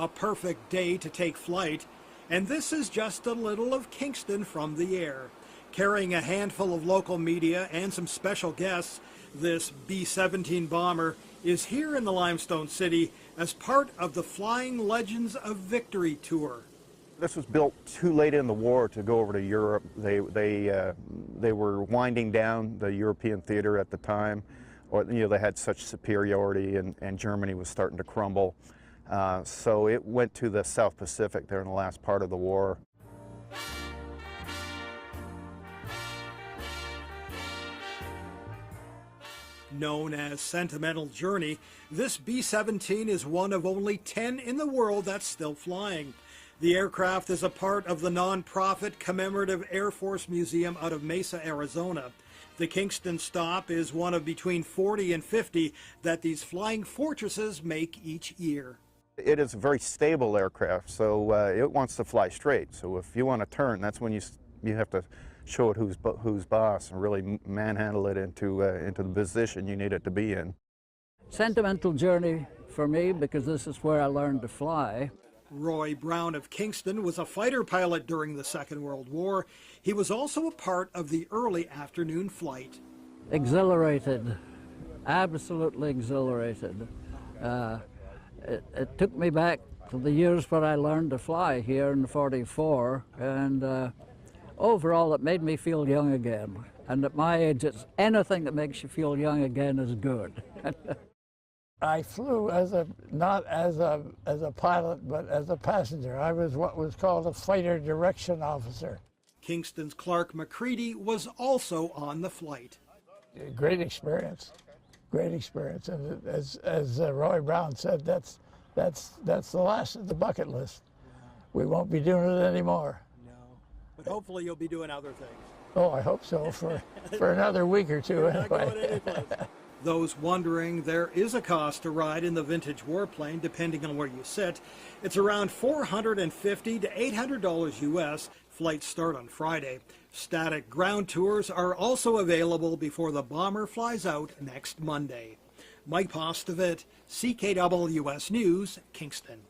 A perfect day to take flight, and this is just a little of Kingston from the air. Carrying a handful of local media and some special guests, this B-17 bomber is here in the Limestone City as part of the Flying Legends of Victory tour. This was built too late in the war to go over to Europe. They were winding down the European theater at the time, or they had such superiority, and Germany was starting to crumble. So it went to the South Pacific there in the last part of the war. Known as Sentimental Journey, this B-17 is one of only 10 in the world that's still flying. The aircraft is a part of the non-profit Commemorative Air Force Museum out of Mesa, Arizona. The Kingston stop is one of between 40 and 50 that these flying fortresses make each year. It is a very stable aircraft, so it wants to fly straight. So if you want to turn, that's when you have to show it who's boss and really manhandle it into the position you need it to be in. Sentimental journey for me because this is where I learned to fly. Roy Brown of Kingston was a fighter pilot during the Second World War. He was also a part of the early afternoon flight. Exhilarated, absolutely exhilarated. It took me back to the years where I learned to fly here in '44, and overall it made me feel young again. And at my age, anything that makes you feel young again is good. I flew not as a pilot, but as a passenger. I was what was called a fighter direction officer. Kingston's Clark McCready was also on the flight. Great experience, great experience. And as Roy Brown said, that's the last of the bucket list. We won't be doing it anymore. No, but hopefully you'll be doing other things. Oh, I hope so, for another week or two anyway. Those wondering, there is a cost to ride in the vintage warplane depending on where you sit. It's around $450 to $800 US. Flights start on Friday. Static ground tours are also available before the bomber flies out next Monday. Mike Postevit, CKWS News, Kingston.